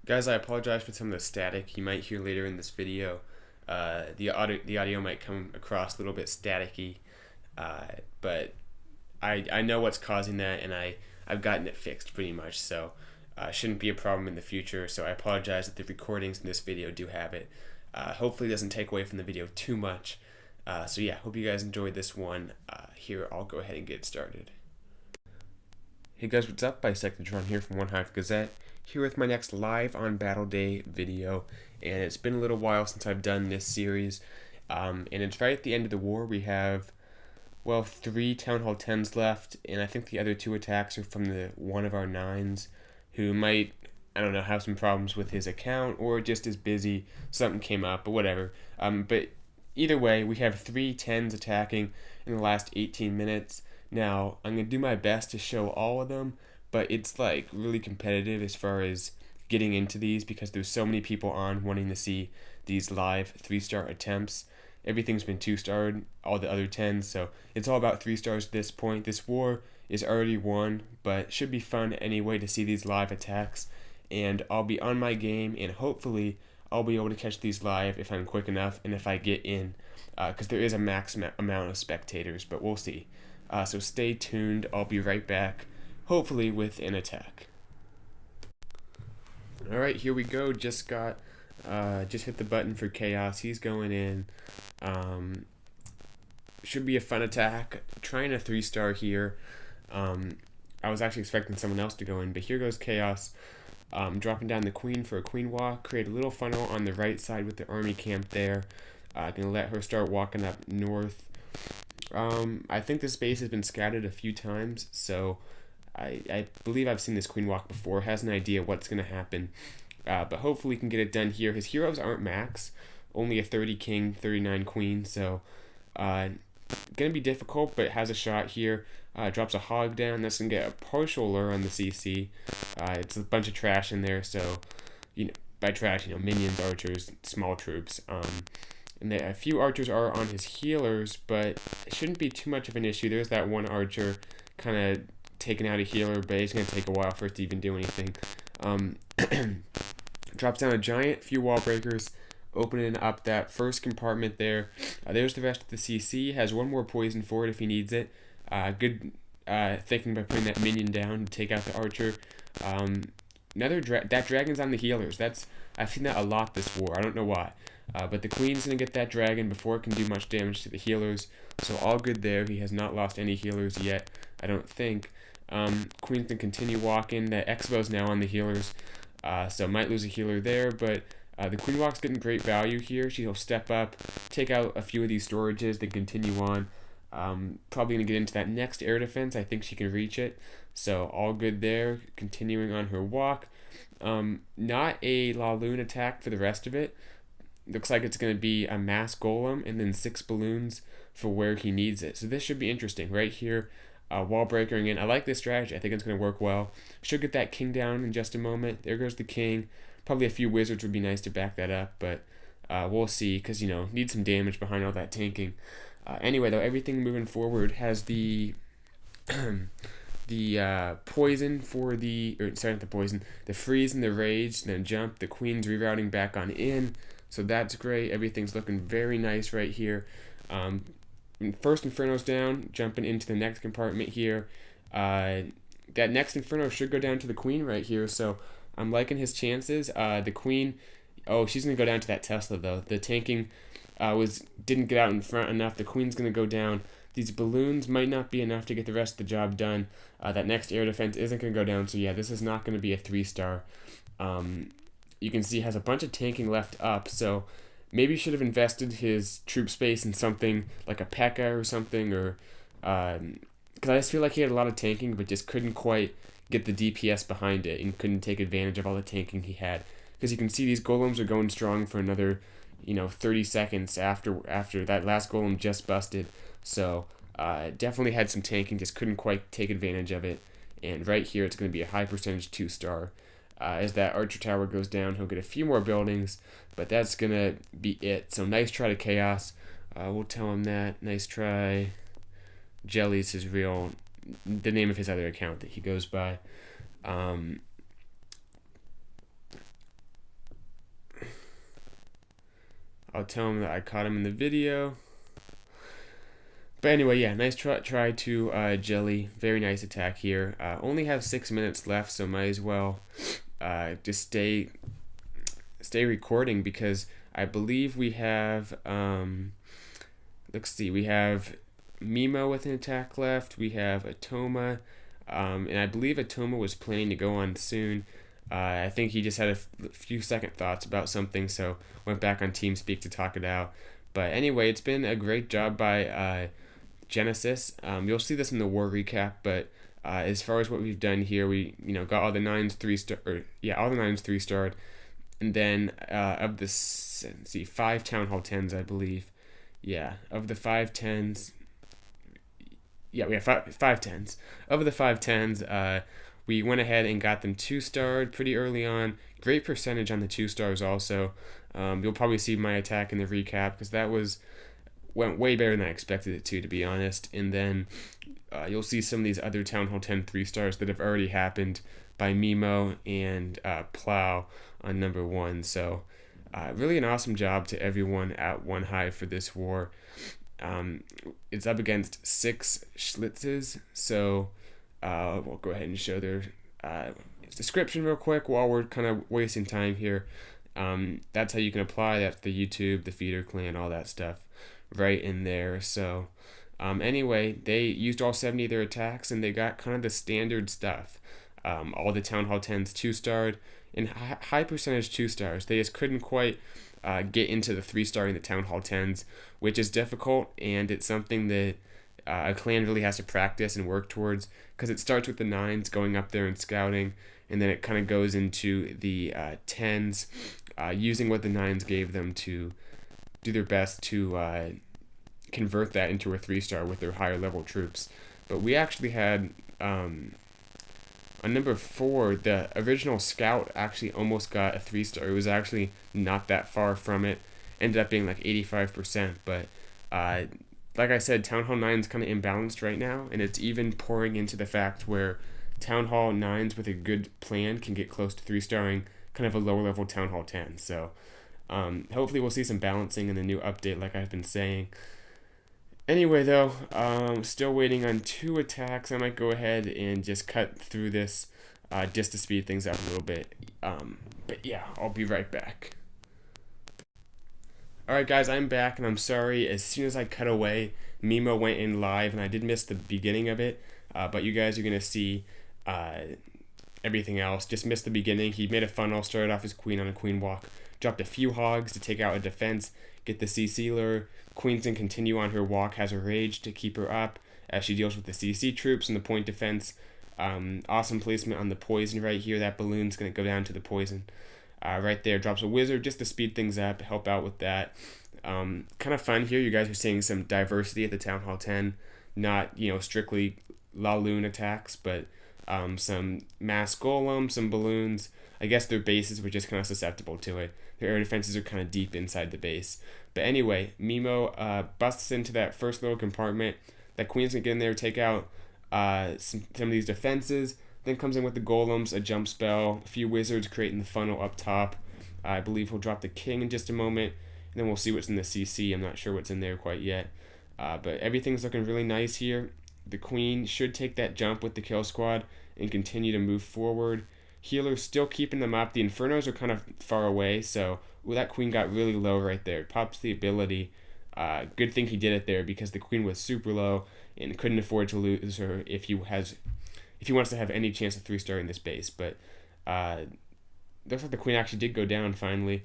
Guys, I apologize for some of the static you might hear later in this video. The audio might come across a little bit staticky, uh, but I know what's causing that, and I've gotten it fixed pretty much. So shouldn't be a problem in the future. So I apologize that the recordings in this video do have it. Hopefully, it doesn't take away from the video too much. So yeah, hope you guys enjoyed this one. Here, I'll go ahead and get started. Hey guys, what's up? Bisectatron here from OneHive Gazette, here with my next live on Battle Day video, and it's been a little while since I've done this series, and it's right at the end of the war. We have, well, 3 Town Hall 10s left, and I think the other 2 attacks are from one of our 9s, who might, I don't know, have some problems with his account, or just is busy, something came up, but whatever. But either way, we have 3 10s attacking in the last 18 minutes. Now, I'm going to do my best to show all of them, but it's like really competitive as far as getting into these because there's so many people on wanting to see these live 3-star attempts. Everything's been 2-starred, all the other 10s, so it's all about 3 stars at this point. This war is already won, but should be fun anyway to see these live attacks, and I'll be on my game, and hopefully I'll be able to catch these live if I'm quick enough and if I get in, because there is a max amount of spectators, but we'll see. So stay tuned. I'll be right back, hopefully with an attack. Alright, here we go. Just hit the button for Chaos. He's going in. Should be a fun attack. Trying a 3-star here. I was actually expecting someone else to go in, but here goes Chaos. Dropping down the Queen for a Queen walk. Create a little funnel on the right side with the army camp there. Gonna let her start walking up north. I think this base has been scouted a few times, so I believe I've seen this Queen walk before. Has an idea what's going to happen, but hopefully we can get it done here. His heroes aren't max, only a 30 king, 39 queen, so going to be difficult, but has a shot here. Drops a hog down. That's going to get a partial lure on the CC. It's a bunch of trash in there, so, by trash, minions, archers, small troops. And a few archers are on his healers, but it shouldn't be too much of an issue. There's that one archer kind of taking out a healer, but it's going to take a while for it to even do anything. Drops down a giant, few wall breakers, opening up that first compartment there. There's the rest of the CC. Has one more poison for it if he needs it. Good thinking by putting that minion down to take out the archer. That dragon's on the healers. I've seen that a lot this war. I don't know why. But the Queen's going to get that dragon before it can do much damage to the healers. So all good there. He has not lost any healers yet, I don't think. Queen can continue walking. The Expo's now on the healers. So might lose a healer there. But the Queen walk's getting great value here. She'll step up, take out a few of these storages, then continue on. Probably going to get into that next air defense. I think she can reach it. So all good there. Continuing on her walk. Not a La Lune attack for the rest of it. Looks like it's going to be a mass golem and then 6 balloons for where he needs it. So this should be interesting. Right here, wall breaking in. I like this strategy. I think it's going to work well. Should get that king down in just a moment. There goes the king. Probably a few wizards would be nice to back that up, but we'll see because, need some damage behind all that tanking. Anyway, though, everything moving forward has the poison for not the poison, the freeze and the rage, then jump. The Queen's rerouting back on in. So that's great. Everything's looking very nice right here. First Inferno's down, jumping into the next compartment here. That next Inferno should go down to the Queen right here, so I'm liking his chances. The Queen, she's going to go down to that Tesla, though. The tanking didn't get out in front enough. The Queen's going to go down. These balloons might not be enough to get the rest of the job done. That next air defense isn't going to go down, so yeah, this is not going to be a 3-star. You can see he has a bunch of tanking left up, so maybe should have invested his troop space in something like a P.E.K.K.A. or something, or because I just feel like he had a lot of tanking, but just couldn't quite get the DPS behind it and couldn't take advantage of all the tanking he had. Because you can see these golems are going strong for another, 30 seconds after that last golem just busted. So definitely had some tanking, just couldn't quite take advantage of it. And right here, it's going to be a high percentage 2-star. As that archer tower goes down, he'll get a few more buildings, but that's going to be it. So nice try to Chaos. We'll tell him that. Nice try. Jelly's the name of his other account that he goes by. I'll tell him that I caught him in the video. But anyway, yeah, nice try to Jelly. Very nice attack here. Only have 6 minutes left, so might as well just stay recording, because I believe we have let's see, we have Mimo with an attack left. We have Atoma, and I believe Atoma was planning to go on soon. I think he just had a few second thoughts about something, so went back on TeamSpeak to talk it out. But anyway, it's been a great job by Genesis. You'll see this in the war recap, but as far as what we've done here, we got all the 9s 3-star, all the 9s 3-starred, and then of the 5 Town Hall 10s, I believe. Yeah, of the 5 10s. Yeah, we have five 10s. Of the 5 10s, we went ahead and got them 2-starred pretty early on. Great percentage on the 2-stars also. You'll probably see my attack in the recap, because that went way better than I expected it to be honest. And then you'll see some of these other Town Hall 10 3-stars that have already happened by Mimo and Plow on number 1. So really an awesome job to everyone at OneHive for this war. It's up against 6 Schlitzes, so we'll go ahead and show their description real quick while we're kind of wasting time here. That's how you can apply. That's the YouTube, the feeder clan, all that stuff right in there. So anyway, they used all 70 of their attacks, and they got kind of the standard stuff. All the Town Hall 10s 2-starred, and high percentage 2-stars. They just couldn't quite get into the 3-star in the Town Hall 10s, which is difficult, and it's something that a clan really has to practice and work towards, because it starts with the 9s going up there and scouting, and then it kind of goes into the 10s, using what the 9s gave them to do their best to convert that into a 3-star with their higher level troops. But we actually had on number 4, the original scout actually almost got a 3-star. It was actually not that far from it. Ended up being like 85%, but like I said, Town Hall 9's kind of imbalanced right now, and it's even pouring into the fact where Town Hall 9s with a good plan can get close to 3-starring kind of a lower level Town Hall 10. So hopefully we'll see some balancing in the new update, like I've been saying. Anyway, though, still waiting on 2 attacks. I might go ahead and just cut through this just to speed things up a little bit. But yeah, I'll be right back. Alright guys, I'm back, and I'm sorry, as soon as I cut away, Mimo went in live, and I did miss the beginning of it, but you guys are going to see everything else. Just missed the beginning. He made a funnel, started off his queen on a queen walk, dropped a few hogs to take out a defense, get the CC lure. Queen's gonna continue on her walk, has a rage to keep her up as she deals with the CC troops and the point defense. Awesome placement on the poison right here. That balloon's gonna go down to the poison. Right there, drops a wizard just to speed things up, help out with that. Kind of fun here. You guys are seeing some diversity at the Town Hall 10, not strictly Laloon attacks, but some mass golems, some balloons. I guess their bases were just kind of susceptible to it. Their air defenses are kind of deep inside the base. But anyway, Mimo busts into that first little compartment. That queen's gonna get in there, take out some of these defenses. Then comes in with the golems, a jump spell, a few wizards creating the funnel up top. I believe he'll drop the king in just a moment, and then we'll see what's in the CC. I'm not sure what's in there quite yet. But everything's looking really nice here. The queen should take that jump with the kill squad and continue to move forward. Healer's still keeping them up. The Infernos are kind of far away, so that queen got really low right there. Pops the ability. Good thing he did it there, because the queen was super low and couldn't afford to lose her if he wants to have any chance of 3-starring this base. But looks like the queen actually did go down finally.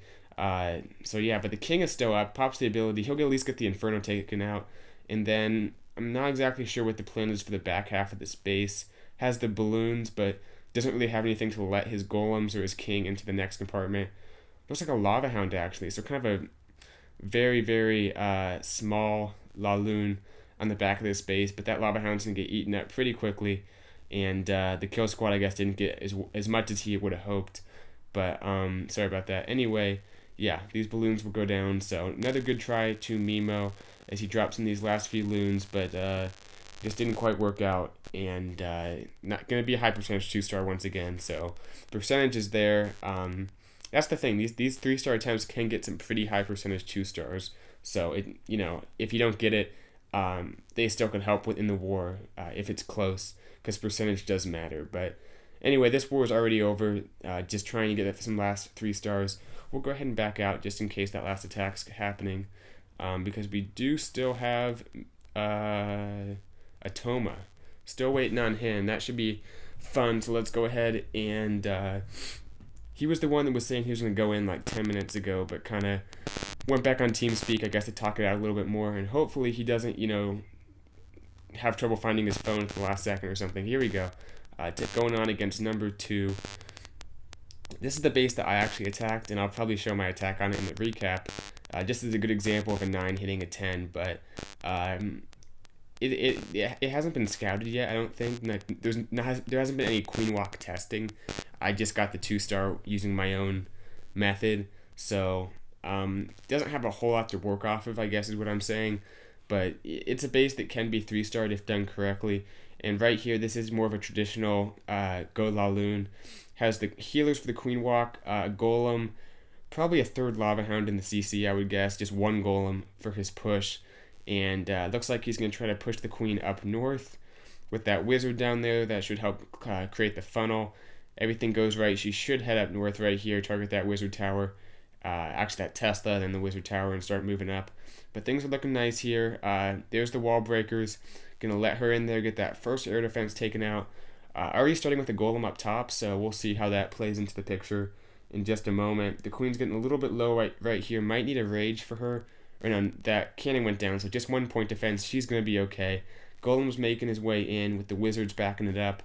So yeah, but the king is still up. Pops the ability. He'll at least get the Inferno taken out. And then I'm not exactly sure what the plan is for the back half of this base. Has the balloons, but doesn't really have anything to let his golems or his king into the next compartment. Looks like a lava hound actually, so kind of a very, very small Laloon on the back of this base, but that lava hound's gonna get eaten up pretty quickly, and the kill squad I guess didn't get as much as he would have hoped, but sorry about that. Anyway, yeah, these balloons will go down, so another good try to Mimo as he drops in these last few loons, but just didn't quite work out, and not going to be a high percentage 2-star once again. So percentage is there. that's the thing. These 3-star attempts can get some pretty high percentage 2-stars. So if you don't get it, they still can help within the war if it's close, because percentage does matter. But anyway, this war is already over. Just trying to get some last 3 stars. We'll go ahead and back out just in case that last attack's happening, because we do still have Atoma. Still waiting on him. That should be fun. So let's go ahead and he was the one that was saying he was going to go in like 10 minutes ago, but kind of went back on TeamSpeak, I guess, to talk it out a little bit more, and hopefully he doesn't, have trouble finding his phone at the last second or something. Here we go. Going on against number 2. This is the base that I actually attacked, and I'll probably show my attack on it in the recap, just as a good example of a 9 hitting a 10, but it hasn't been scouted yet, I don't think. Like, there hasn't been any queen walk testing. I just got the 2-star using my own method, so doesn't have a whole lot to work off of, I guess is what I'm saying. But it's a base that can be 3-starred if done correctly. And right here, this is more of a traditional Go La Lune. Has the healers for the queen walk, golem, probably a 3rd lava hound in the CC, I would guess, just 1 golem for his push. And looks like he's going to try to push the queen up north with that wizard down there. That should help create the funnel. Everything goes right. She should head up north right here, target that wizard tower. Actually that Tesla, then the wizard tower, and start moving up. But things are looking nice here. There's the wall breakers. Going to let her in there, get that first air defense taken out. Already starting with the golem up top, so we'll see how that plays into the picture in just a moment. The queen's getting a little bit low right here. Might need a rage for her. Or no, that cannon went down, so just 1 point defense. She's going to be okay. Golem's making his way in with the wizards backing it up.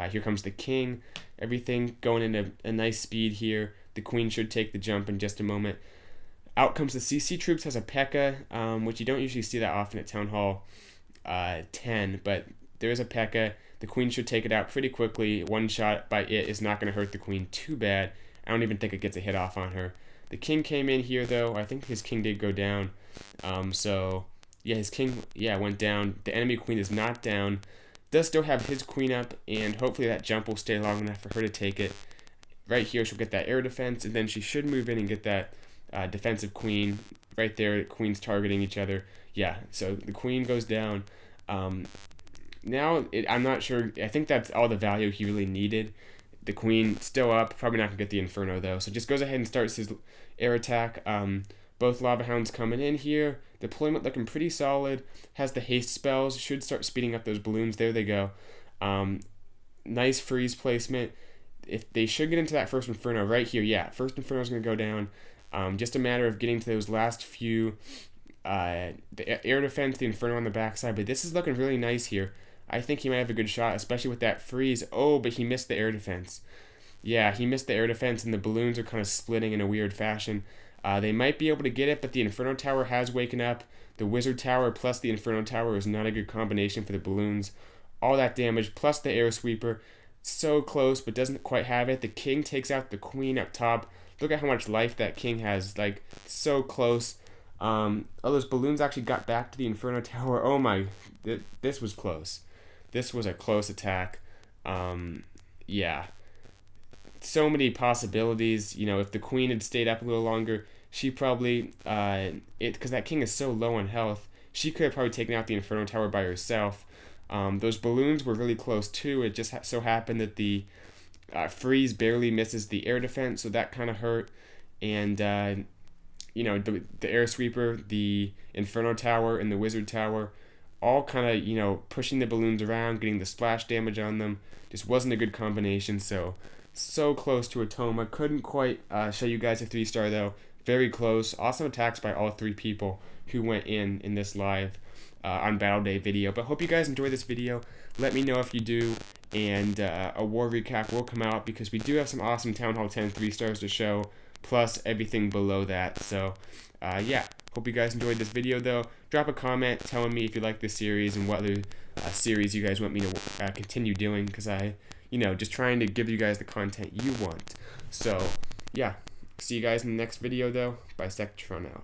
Here comes the king. Everything going into a nice speed here. The queen should take the jump in just a moment. Out comes the CC troops, has a P.E.K.K.A., which you don't usually see that often at Town Hall 10, but there is a P.E.K.K.A. The queen should take it out pretty quickly. One shot by it is not going to hurt the queen too bad. I don't even think it gets a hit off on her. The king came in here, though. I think his king did go down. So, yeah, his king, went down. The enemy queen is not down. Does still have his queen up, and hopefully that jump will stay long enough for her to take it. Right here, she'll get that air defense, and then she should move in and get that defensive queen. Right there, queens targeting each other. Yeah, so the queen goes down. Now, I'm not sure. I think that's all the value he really needed. The queen still up. Probably not going to get the Inferno, though. So just goes ahead and starts his air attack. Both Lava Hounds coming in here. Deployment looking pretty solid. Has the haste spells. Should start speeding up those balloons. There they go. Nice freeze placement. If they should get into that first Inferno right here. Yeah, first Inferno is going to go down. Just a matter of getting to those last few. The air defense, the Inferno on the backside. But this is looking really nice here. I think he might have a good shot, especially with that freeze. Oh, but he missed the air defense. Yeah, he missed the air defense, and the balloons are kind of splitting in a weird fashion. They might be able to get it, but the Inferno Tower has waken up. The Wizard Tower plus the Inferno Tower is not a good combination for the balloons. All that damage, plus the Air Sweeper. So close, but doesn't quite have it. The King takes out the Queen up top. Look at how much life that King has. Like, so close. Oh, those balloons actually got back to the Inferno Tower. Oh my, this was close. This was a close attack. Yeah. So many possibilities. You know, if the queen had stayed up a little longer, she probably, because that king is so low on health, she could have probably taken out the Inferno Tower by herself. Those balloons were really close too. It just so happened that the freeze barely misses the air defense, so that kind of hurt. And, you know, the air sweeper, the Inferno Tower, and the Wizard Tower, all kind of, you know, pushing the balloons around, getting the splash damage on them. Just wasn't a good combination, so close to Atoma. Couldn't quite show you guys a 3-star, though. Very close. Awesome attacks by all 3 people who went in this live on Battle Day video. But hope you guys enjoy this video. Let me know if you do, and a war recap will come out, because we do have some awesome Town Hall 10 3-stars to show, plus everything below that. So, yeah. Hope you guys enjoyed this video, though. Drop a comment telling me if you like this series and what other series you guys want me to continue doing, because just trying to give you guys the content you want. So, yeah. See you guys in the next video, though. Bisectron out.